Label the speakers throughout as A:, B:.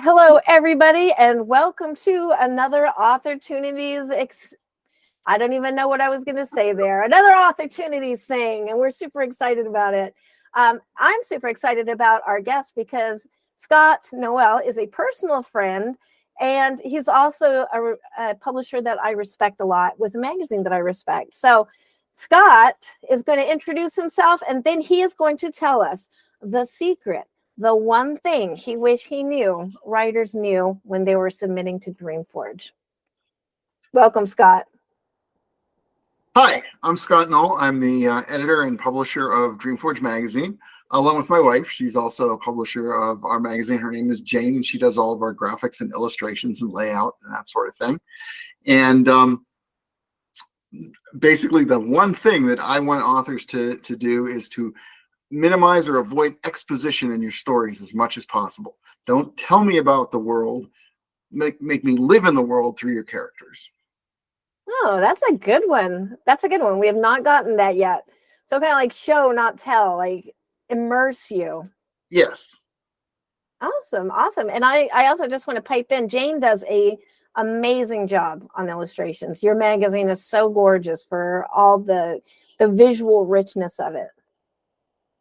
A: Hello, everybody, and welcome to another Authortunities. I don't even know what I was going to say there. Another Authortunities thing, and we're super excited about it. I'm super excited about our guest because Scot Noel is a personal friend, and he's also a publisher that I respect a lot with a magazine that I respect. So Scot is going to introduce himself, and then he is going to tell us the secret. The one thing he wished he knew, writers knew when they were submitting to DreamForge. Welcome, Scot.
B: Hi, I'm Scot Noel. I'm the editor and publisher of DreamForge Magazine, along with my wife. She's also a publisher of our magazine. Her name is Jane, and she does all of our graphics and illustrations and layout and that sort of thing. And basically, the one thing that I want authors to do is to minimize or avoid exposition in your stories as much as possible. Don't tell me about the world. Make me live in the world through your characters.
A: Oh, that's a good one. That's a good one. We have not gotten that yet. So kind of like show, not tell, like immerse you.
B: Yes.
A: Awesome. Awesome. And I also just want to pipe in. Jane does a amazing job on illustrations. Your magazine is so gorgeous for all the visual richness of it.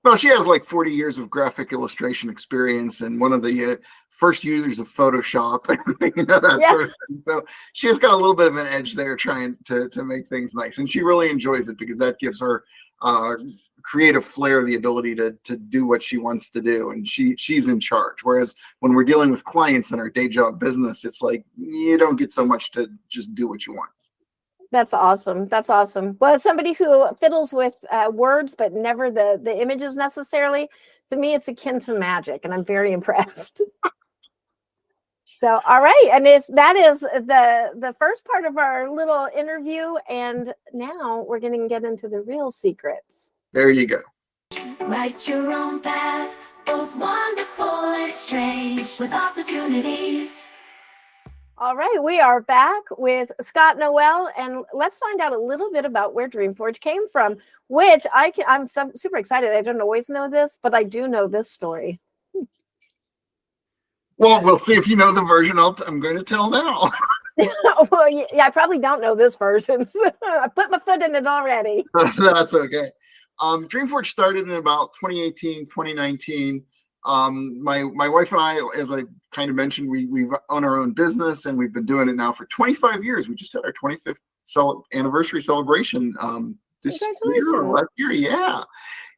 B: Well, she has like 40 years of graphic illustration experience and one of the first users of Photoshop, that sort of thing. So she has got a little bit of an edge there trying to make things nice. And she really enjoys it because that gives her creative flair, the ability to do what she wants to do. And she's in charge. Whereas when we're dealing with clients in our day job business, it's like you don't get so much to just do what you want.
A: That's awesome. That's awesome. Well, as somebody who fiddles with words, but never the images necessarily, to me, it's akin to magic, and I'm very impressed. So, all right. And if that is the first part of our little interview, and now we're going to get into the real secrets.
B: There you go.
C: Write your own path, both wonderful and strange, with opportunities.
A: All right, we are back with Scot Noel, and let's find out a little bit about where DreamForge came from, which I'm super excited. I don't always know this, but I do know this story.
B: Well, we'll see if you know the version I'm going to tell now.
A: Well, yeah, I probably don't know this version. So I put my foot in it already.
B: That's okay. DreamForge started in about 2018, 2019. My wife and I, as I kind of mentioned, we own our own business, and we've been doing it now for 25 years. We just had our 25th anniversary celebration this last year, yeah.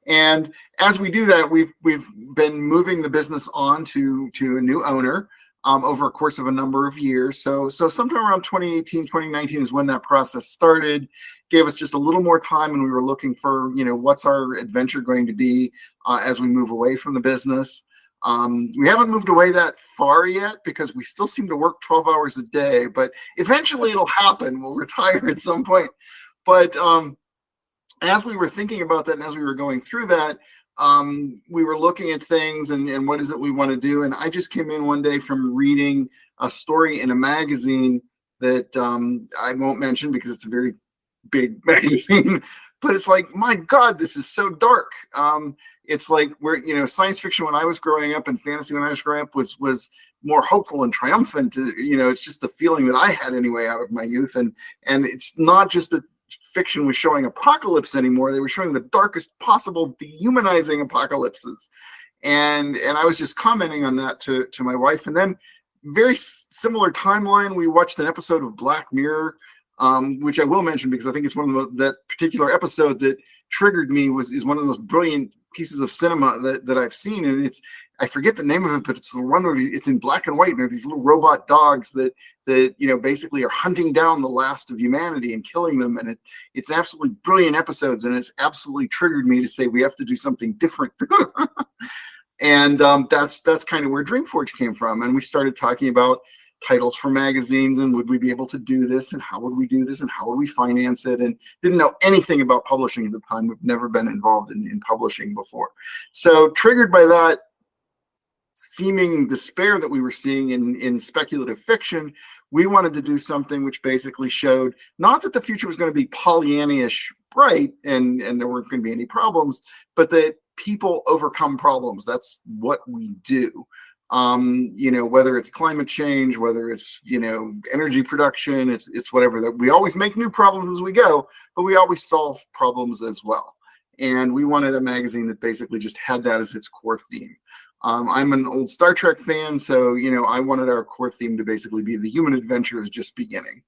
B: And as we do that, we've been moving the business on to a new owner over a course of a number of years. So sometime around 2018, 2019 is when that process started. Gave us just a little more time, and we were looking for, what's our adventure going to be as we move away from the business. We haven't moved away that far yet because we still seem to work 12 hours a day, but eventually it'll happen. We'll retire at some point. But as we were thinking about that and as we were going through that, we were looking at things and what is it we want to do. And I just came in one day from reading a story in a magazine that I won't mention because it's a very big magazine, but it's like, my God, this is so dark. It's like science fiction when I was growing up and fantasy when I was growing up was more hopeful and triumphant. It's just the feeling that I had anyway out of my youth. And it's not just that fiction was showing apocalypse anymore. They were showing the darkest possible dehumanizing apocalypses. And I was just commenting on that to my wife. And then very similar timeline, we watched an episode of Black Mirror, which I will mention because I think it's one of that particular episode that triggered me is one of the most brilliant pieces of cinema that I've seen. And I forget the name of it, but it's the one where it's in black and white, and there are these little robot dogs that basically are hunting down the last of humanity and killing them. And it's absolutely brilliant episodes, and it's absolutely triggered me to say we have to do something different. And that's kind of where DreamForge came from. And we started talking about titles for magazines, and would we be able to do this, and how would we do this, and how would we finance it, and didn't know anything about publishing at the time. We've never been involved in publishing before. So triggered by that seeming despair that we were seeing in speculative fiction, we wanted to do something which basically showed not that the future was going to be Pollyanna-ish bright and there weren't going to be any problems, but that people overcome problems. That's what we do. whether it's climate change, whether it's, energy production, it's whatever, that we always make new problems as we go, but we always solve problems as well. And we wanted a magazine that basically just had that as its core theme. I'm an old Star Trek fan, so, I wanted our core theme to basically be the human adventure is just beginning.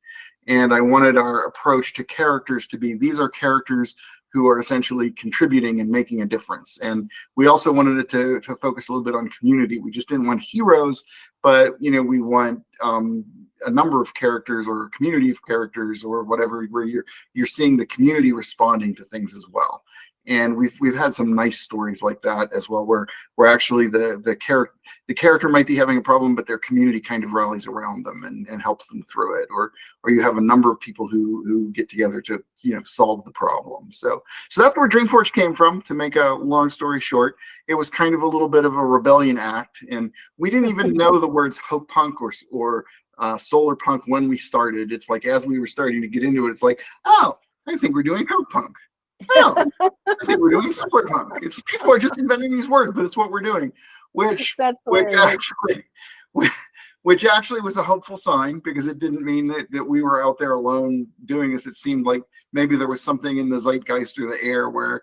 B: And I wanted our approach to characters to be, these are characters who are essentially contributing and making a difference. And we also wanted it to focus a little bit on community. We just didn't want heroes, but, we want a number of characters or a community of characters or whatever, where you're seeing the community responding to things as well. And we've had some nice stories like that as well, where actually the character might be having a problem, but their community kind of rallies around them and helps them through it. Or you have a number of people who get together to solve the problem. So that's where DreamForge came from. To make a long story short, it was kind of a little bit of a rebellion act, and we didn't even know the words hope punk or solar punk when we started. It's like as we were starting to get into it, it's like, oh, I think we're doing hope punk. Oh, I think we're doing solar punk. It's people are just inventing these words, but it's what we're doing, which actually was a hopeful sign, because it didn't mean that we were out there alone doing this. It seemed like maybe there was something in the zeitgeist or the air where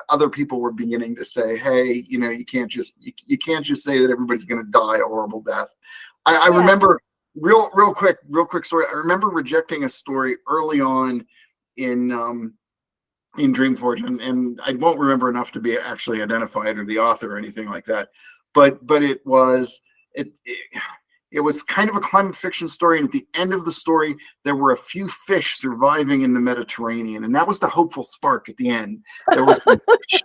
B: other people were beginning to say, hey, you can't just say that everybody's going to die a horrible death. I remember real quick story. I remember rejecting a story early on in DreamForge, and I won't remember enough to be actually identified or the author or anything like that, but it was kind of a climate fiction story, and at the end of the story there were a few fish surviving in the Mediterranean, and that was the hopeful spark at the end. There was fish.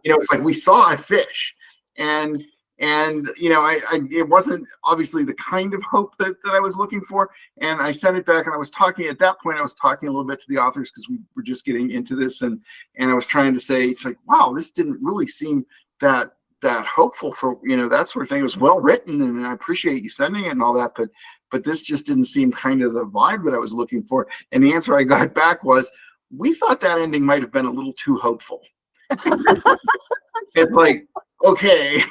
B: It's like we saw a fish, and it wasn't obviously the kind of hope that I was looking for. And I sent it back, and I was talking a little bit to the authors, because we were just getting into this, and I was trying to say, it's like, wow, this didn't really seem that hopeful for, that sort of thing. It was well written, and I appreciate you sending it and all that, but this just didn't seem kind of the vibe that I was looking for. And the answer I got back was, we thought that ending might have been a little too hopeful. It's like, okay.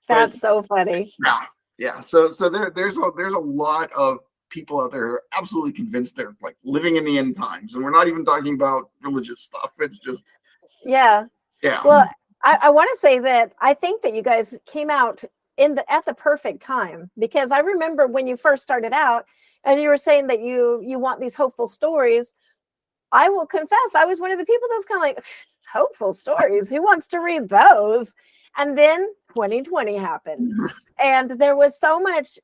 A: That's so funny.
B: Yeah. So there's a lot of people out there who are absolutely convinced they're like living in the end times, and we're not even talking about religious stuff. It's just yeah.
A: Well, I want to say that I think that you guys came out at the perfect time, because I remember when you first started out and you were saying that you want these hopeful stories. I will confess, I was one of the people that was kind of like, hopeful stories, who wants to read those? And then 2020 happened, and there was so much.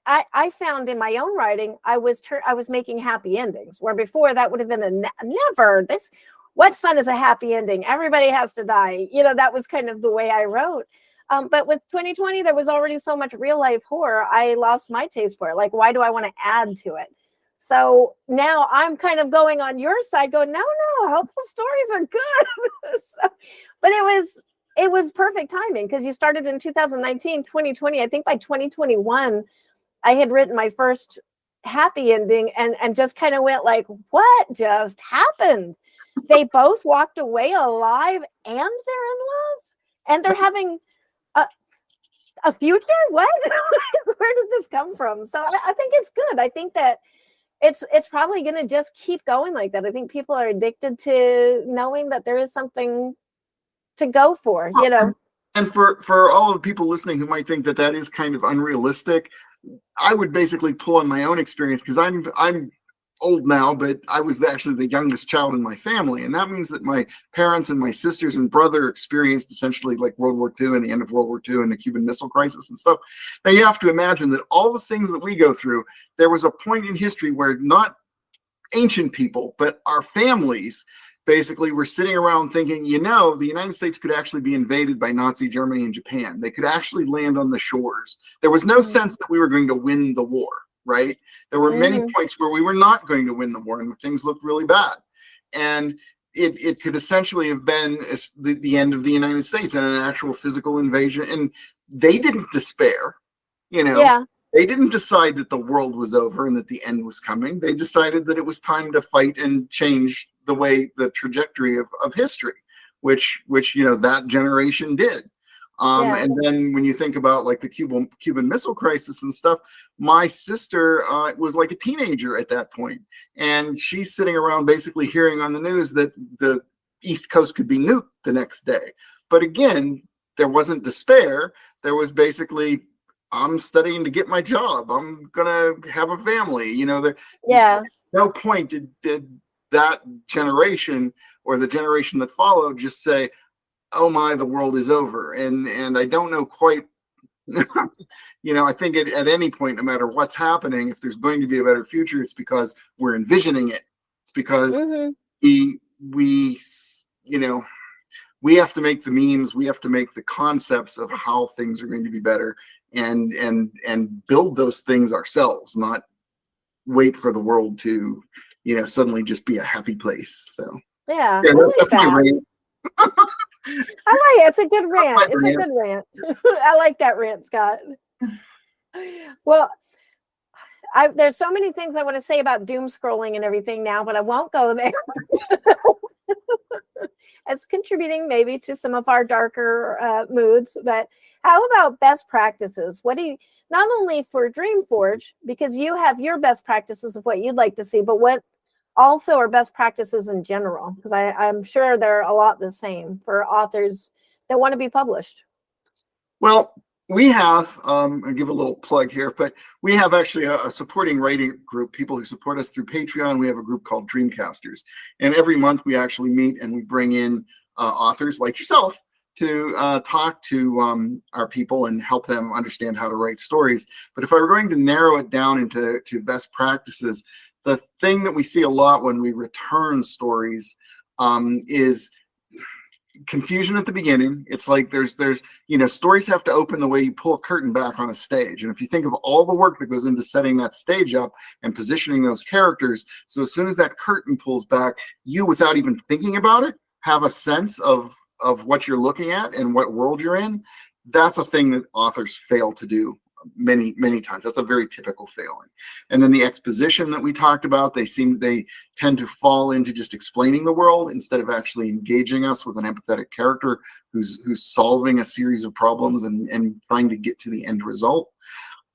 A: I found in my own writing, I was making happy endings, where before that would have been never. This, what fun is a happy ending? Everybody has to die. That was kind of the way I wrote. But with 2020, there was already so much real life horror. I lost my taste for it. Like, why do I want to add to it? So now I'm kind of going on your side, going, no, hopeful stories are good. But it was perfect timing, because you started in 2019, 2020. I think by 2021, I had written my first happy ending, and just kind of went like, what just happened? They both walked away alive, and they're in love, and they're having a future. What? Where did this come from? So I think it's good. I think that it's probably going to just keep going like that. I think people are addicted to knowing that there is something to go for,
B: And for all of the people listening who might think that is kind of unrealistic, I would basically pull on my own experience, because I'm old now, but I was actually the youngest child in my family, and that means that my parents and my sisters and brother experienced essentially like World War II and the end of World War II and the Cuban Missile Crisis and stuff. Now you have to imagine that all the things that we go through, there was a point in history where not ancient people, but our families basically were sitting around thinking, the United States could actually be invaded by Nazi Germany and Japan. They could actually land on the shores. There was no sense that we were going to win the war. Right? There were many points where we were not going to win the war, and things looked really bad. And it could essentially have been the end of the United States and an actual physical invasion. And they didn't despair. They didn't decide that the world was over and that the end was coming. They decided that it was time to fight and change the trajectory of history, which that generation did.
A: Yeah.
B: And then when you think about like the Cuban Missile Crisis and stuff, my sister was like a teenager at that point, and she's sitting around basically hearing on the news that the East Coast could be nuked the next day. But again, there wasn't despair. There was basically, I'm studying to get my job. I'm gonna have a family. You know, there.
A: Yeah.
B: At no point did that generation or the generation that followed just say, oh my, the world is over. And I don't know quite, you know, I think at any point, no matter what's happening, if there's going to be a better future, it's because we're envisioning it. It's because we you know, we have to make the memes, we have to make the concepts of how things are going to be better, and build those things ourselves, not wait for the world to, you know, suddenly just be a happy place. So
A: yeah,
B: that's my rant.
A: I like it. It's a good rant. It's a good rant. I like that rant, Scott. Well, there's so many things I want to say about doom scrolling and everything now, but I won't go there. It's contributing maybe to some of our darker moods. But how about best practices? What do you, not only for DreamForge, because you have your best practices of what you'd like to see, but what also are best practices in general? Because I'm sure they're a lot the same for authors that want to be published.
B: Well, we have, I'll give a little plug here, but we have actually a supporting writing group, people who support us through Patreon. We have a group called Dreamcasters. And every month we actually meet and we bring in authors like yourself to talk to our people and help them understand how to write stories. But if I were going to narrow it down into best practices, the thing that we see a lot when we return stories is confusion at the beginning. It's like there's you know, stories have to open the way you pull a curtain back on a stage. And if you think of all the work that goes into setting that stage up and positioning those characters, so as soon as that curtain pulls back, you, without even thinking about it, have a sense of what you're looking at and what world you're in. That's a thing that authors fail to do many times. That's a very typical failing. And then the exposition that we talked about, they tend to fall into just explaining the world instead of actually engaging us with an empathetic character who's solving a series of problems and trying to get to the end result.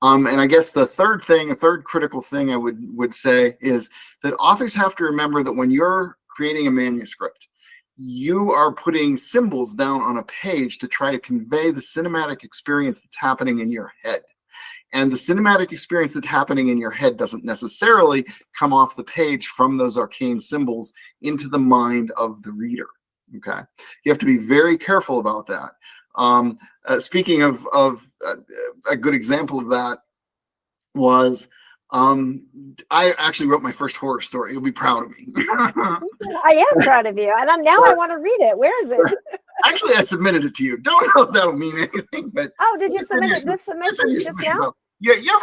B: And I guess the third critical thing I would say is that authors have to remember that when you're creating a manuscript, you are putting symbols down on a page to try to convey the cinematic experience that's happening in your head. And the cinematic experience that's happening in your head doesn't necessarily come off the page from those arcane symbols into the mind of the reader. Okay, you have to be very careful about that. Speaking of a good example of that was, I actually wrote my first horror story. You'll be proud of me.
A: I am proud of you. And now I want to read it. Where is it?
B: Actually, I submitted it to you. Don't know if that'll mean anything, but
A: did you submit it? This submission just now?
B: Yeah. Your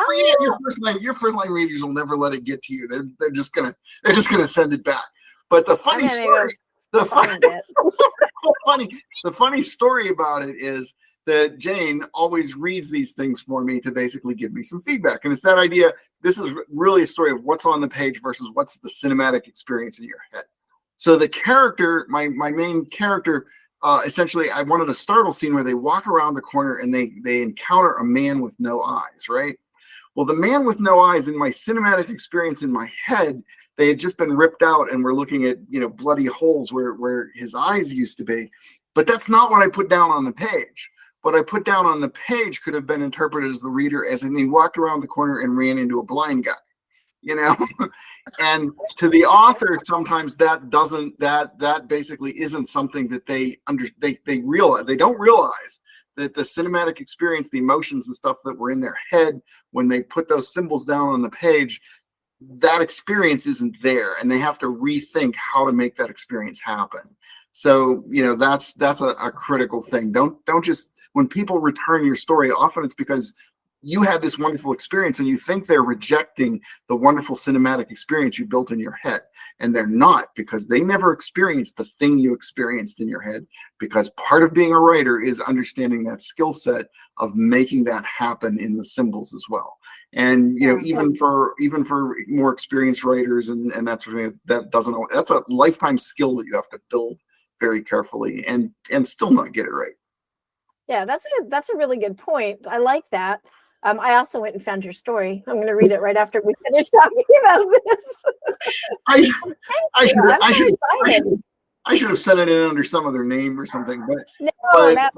B: first line readers will never let it get to you. They're just gonna send it back. But the funny story, the funny story about it is that Jane always reads these things for me to basically give me some feedback. And it's that idea. This is really a story of what's on the page versus what's the cinematic experience in your head. So the character, my main character, essentially, I wanted a startle scene where they walk around the corner and they encounter a man with no eyes, right? Well, the man with no eyes, in my cinematic experience in my head, they had just been ripped out and we're looking at, you know, bloody holes where his eyes used to be. But that's not what I put down on the page. What I put down on the page could have been interpreted as the reader as in he walked around the corner and ran into a blind guy, you know? And to the author, sometimes that basically isn't something that they realize. They don't realize that the cinematic experience, the emotions and stuff that were in their head when they put those symbols down on the page, that experience isn't there, and they have to rethink how to make that experience happen. So, you know, that's a critical thing. Don't just, when people return your story, often it's because you had this wonderful experience and you think they're rejecting the wonderful cinematic experience you built in your head. And they're not, because they never experienced the thing you experienced in your head, because part of being a writer is understanding that skill set of making that happen in the symbols as well. And, you know, even for more experienced writers and that sort of thing, that's a lifetime skill that you have to build very carefully and still not get it right.
A: Yeah, that's a really good point. I like that. I also went and found your story. I'm going to read it right after we finish talking about this.
B: I, I should,
A: I'm
B: I
A: so
B: should, I
A: excited.
B: should, I should have sent it in under some other name or something.
A: No,
B: But
A: that,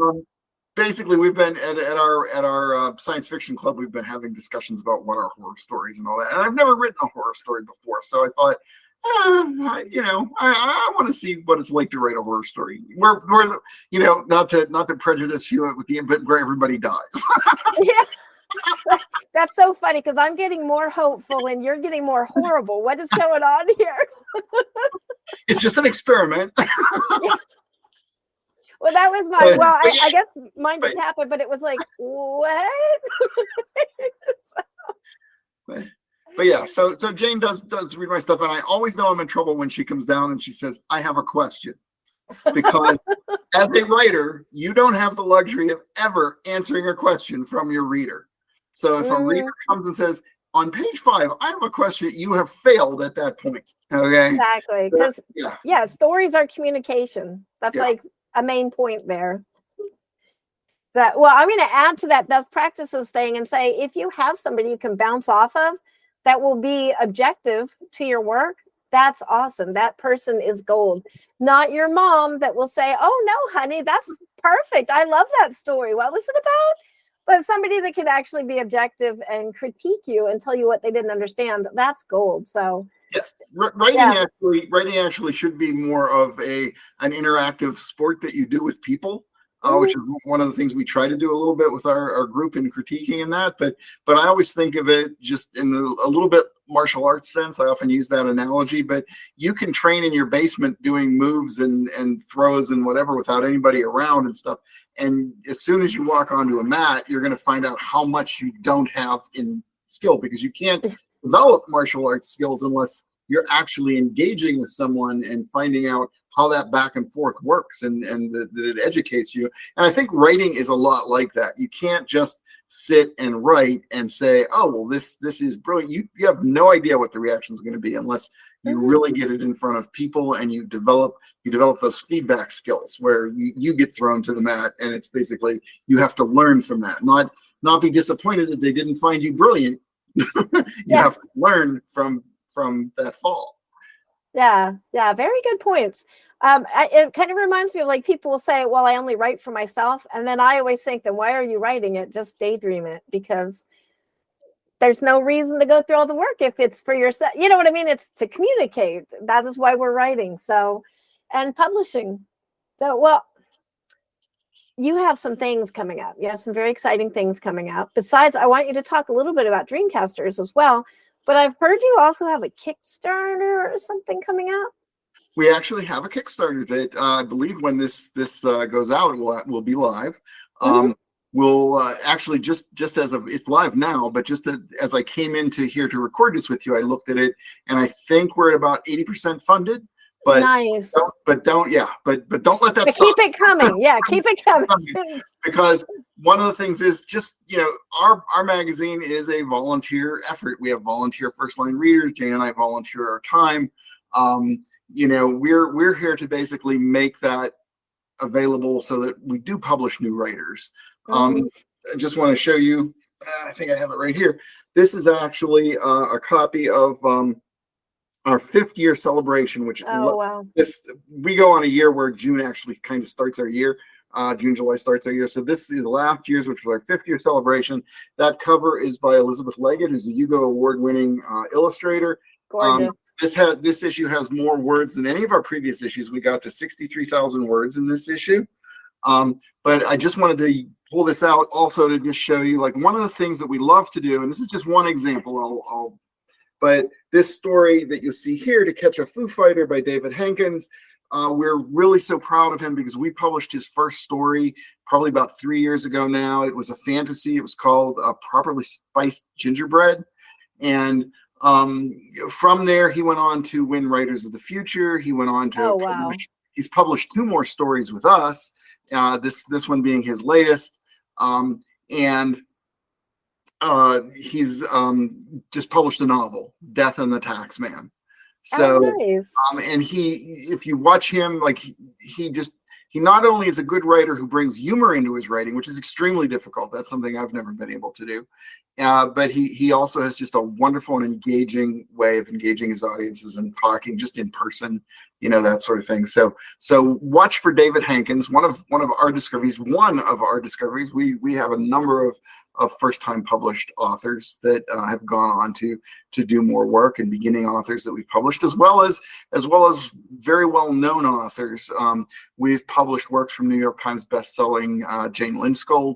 B: basically, we've been at our science fiction club. We've been having discussions about what are horror stories and all that. And I've never written a horror story before, so I thought, I want to see what it's like to write a horror story. We're not to prejudice you with the but where everybody dies.
A: yeah, that's so funny because I'm getting more hopeful and you're getting more horrible. What is going on here?
B: It's just an experiment.
A: Well, that was my. Well, I guess mine just happened, but it was like, what?
B: But yeah, so Jane does read my stuff, and I always know I'm in trouble when she comes down and she says, "I have a question," because as a writer, you don't have the luxury of ever answering a question from your reader. So if a reader comes and says, "On page 5, I have a question," you have failed at that point. Okay.
A: Exactly, because stories are communication. That's like a main point there. That well, I'm going to add to that best practices thing and say if you have somebody you can bounce off of that will be objective to your work, that's awesome. That person is gold. Not your mom that will say, "Oh no, honey, that's perfect. I love that story. What was it about?" But somebody that can actually be objective and critique you and tell you what they didn't understand, that's gold. So
B: yes, writing actually should be more of an interactive sport that you do with people, which is one of the things we try to do a little bit with our group in critiquing and that. But I always think of it just in a little bit martial arts sense. I often use that analogy. But you can train in your basement doing moves and throws and whatever without anybody around and stuff. And as soon as you walk onto a mat, you're going to find out how much you don't have in skill, because you can't develop martial arts skills unless you're actually engaging with someone and finding out how that back and forth works and that it educates you. And I think writing is a lot like that. You can't just sit and write and say, "Oh, well, this is brilliant." You have no idea what the reaction is going to be unless you really get it in front of people and you develop those feedback skills where you get thrown to the mat, and it's basically you have to learn from that, not be disappointed that they didn't find you brilliant. You have to learn from that fall.
A: Yeah, very good points. It kind of reminds me of like people will say, "Well, I only write for myself," and then I always think, "Then why are you writing it? Just daydream it, because there's no reason to go through all the work if it's for yourself." You know what I mean? It's to communicate. That is why we're writing. So, and publishing. So, well, you have some things coming up. You have some very exciting things coming up. Besides, I want you to talk a little bit about Dreamcasters as well. But I've heard you also have a Kickstarter or something coming out.
B: We actually have a Kickstarter that I believe when this goes out, it will be live. We'll actually just as of it's live now, but just as I came into here to record this with you, I looked at it and I think we're at about 80% funded. But
A: nice.
B: Don't let that stop.
A: Keep it coming. Yeah, keep it coming.
B: Because one of the things is just, our magazine is a volunteer effort. We have volunteer first line readers. Jane and I volunteer our time. We're here to basically make that available so that we do publish new writers. I just want to show you, I think I have it right here. This is actually a copy of our 5th year celebration, which we go on a year where June actually kind of starts our year. June, July starts our year. So this is last year's, which was our 5th year celebration. That cover is by Elizabeth Leggett, who's a Hugo Award-winning illustrator.
A: Gorgeous.
B: This issue has more words than any of our previous issues. We got to 63,000 words in this issue. But I just wanted to pull this out also to just show you, like, one of the things that we love to do, and this is just one example, but this story that you see here, To Catch a Foo Fighter by David Hankins, we're really so proud of him because we published his first story probably about 3 years ago now. It was a fantasy. It was called Properly Spiced Gingerbread. And from there, he went on to win Writers of the Future. He went on to he's published 2 more stories with us, this one being his latest. And he's just published a novel, Death and the Taxman. So,
A: nice.
B: And if you watch him, like he he not only is a good writer who brings humor into his writing, which is extremely difficult. That's something I've never been able to do. But he also has just a wonderful and engaging way of engaging his audiences and talking just in person, that sort of thing. So watch for David Hankins, one of our discoveries. We have a number of first-time published authors that have gone on to do more work, and beginning authors that we've published, as well as very well-known authors. We've published works from New York Times best-selling Jane Lindskold,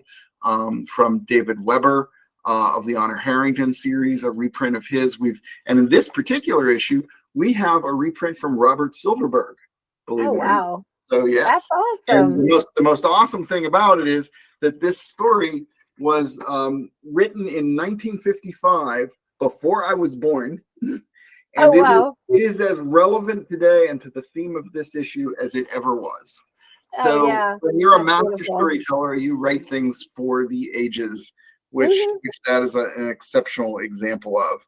B: from David Weber, of the Honor Harrington series, a reprint of his. And in this particular issue, we have a reprint from Robert Silverberg. Believe it or not.
A: Wow.
B: So yes,
A: That's awesome.
B: And the most awesome thing about it is that this story was written in 1955, before I was born. And
A: wow.
B: it is as relevant today and to the theme of this issue as it ever was. So
A: yeah.
B: when you're
A: That's
B: a master
A: beautiful.
B: storyteller, you write things for the ages, which that is an exceptional example of.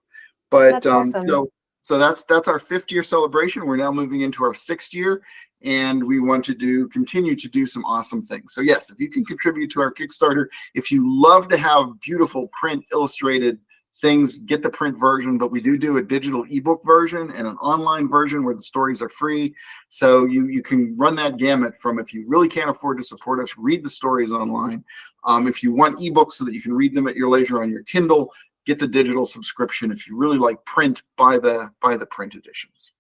B: But
A: That's awesome.
B: so that's our 5th year celebration. We're now moving into our 6th year, and we want to continue to do some awesome things. So yes, if you can contribute to our Kickstarter, if you love to have beautiful print illustrated things, get the print version, but we do a digital ebook version and an online version where the stories are free. So you can run that gamut from, if you really can't afford to support us, read the stories online. If you want ebooks so that you can read them at your leisure on your Kindle, get the digital subscription. If you really like print, buy the print editions.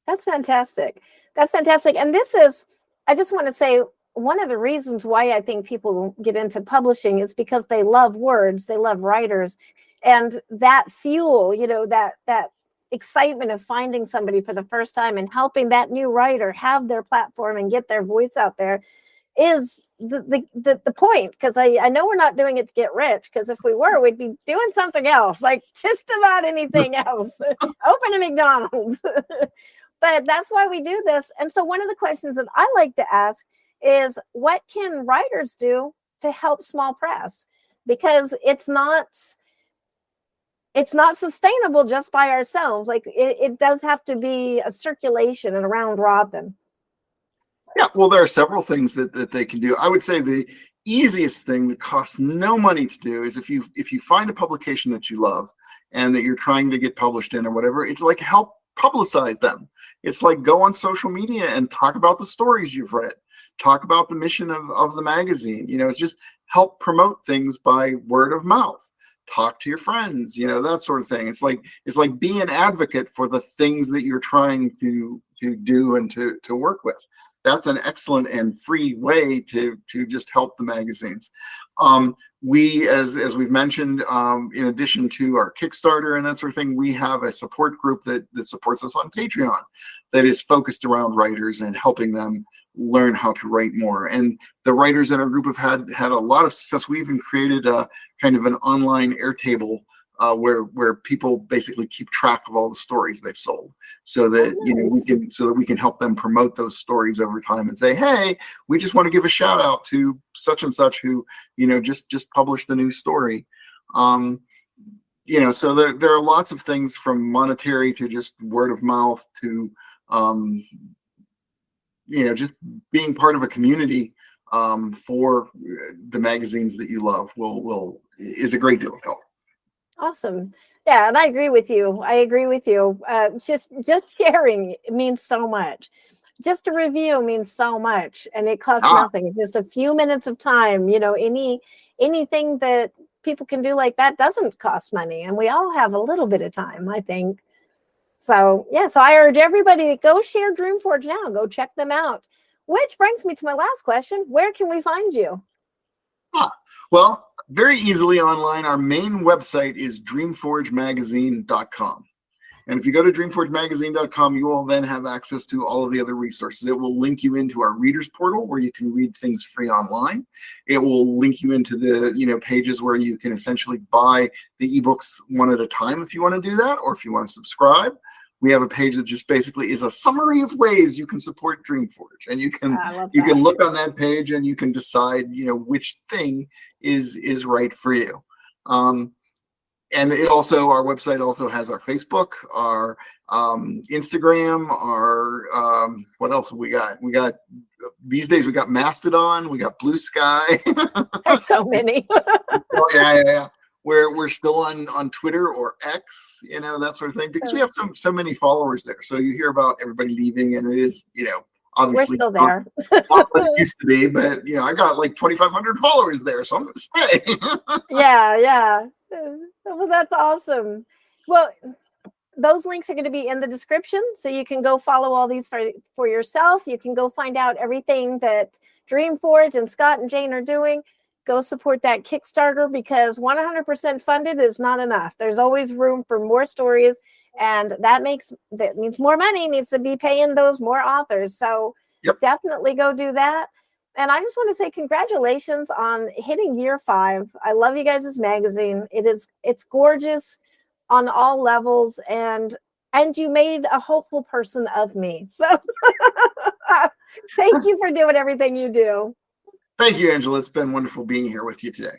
A: That's fantastic. That's fantastic. And this is, I just want to say, one of the reasons why I think people get into publishing is because they love words, they love writers, and that fuel, that excitement of finding somebody for the first time and helping that new writer have their platform and get their voice out there is the point. Because I know we're not doing it to get rich, because if we were, we'd be doing something else, like just about anything else. Open a McDonald's. But that's why we do this. And so one of the questions that I like to ask is, what can writers do to help small press? Because it's not sustainable just by ourselves. Like it does have to be a circulation and a round robin.
B: Yeah, well, there are several things that they can do. I would say the easiest thing that costs no money to do is if you find a publication that you love and that you're trying to get published in or whatever, it's like help publicize them. It's like go on social media and talk about the stories you've read, talk about the mission of the magazine. It's just help promote things by word of mouth. Talk to your friends, that sort of thing. It's like be an advocate for the things that you're trying to do and to work with. That's an excellent and free way to just help the magazines. We, as we've mentioned, in addition to our Kickstarter and that sort of thing, we have a support group that supports us on Patreon that is focused around writers and helping them learn how to write more. And the writers in our group have had a lot of success. We even created a kind of an online Airtable where people basically keep track of all the stories they've sold, so that we can help them promote those stories over time and say, hey, we just want to give a shout out to such and such who just published a new story. So there are lots of things, from monetary to just word of mouth to just being part of a community for the magazines that you love is a great deal of help.
A: Awesome. Yeah, and I agree with you. Just sharing means so much. Just a review means so much, and it costs nothing. It's just a few minutes of time. Anything that people can do like that doesn't cost money, and we all have a little bit of time, I think. So yeah, so I urge everybody to go share DreamForge now. Go check them out. Which brings me to my last question: where can we find you?
B: Well, very easily online. Our main website is DreamForgeMagazine.com. And if you go to DreamForgeMagazine.com, you will then have access to all of the other resources. It will link you into our readers portal where you can read things free online. It will link you into the pages where you can essentially buy the ebooks one at a time if you want to do that, or if you want to subscribe. We have a page that just basically is a summary of ways you can support DreamForge, and you can look on that page and you can decide which thing is right for you. And it also, our website also has our Facebook, our Instagram, our what else have we got? We got, these days we got Mastodon, we got Blue Sky.
A: There's so many.
B: Oh, yeah. We're still on Twitter or X, that sort of thing, because we have so many followers there. So you hear about everybody leaving, and it is, obviously
A: We're still there.
B: not what it used to be, but I got like 2,500 followers there, so I'm gonna stay.
A: Yeah. Well, that's awesome. Well, those links are going to be in the description, so you can go follow all these for yourself. You can go find out everything that DreamForge and Scott and Jane are doing. Go support that Kickstarter, because 100% funded is not enough. There's always room for more stories, and that means more money needs to be paying those more authors. So definitely go do that. And I just want to say congratulations on hitting year 5. I love you guys' magazine. It's gorgeous on all levels, and you made a hopeful person of me. So thank you for doing everything you do.
B: Thank you, Angela. It's been wonderful being here with you today.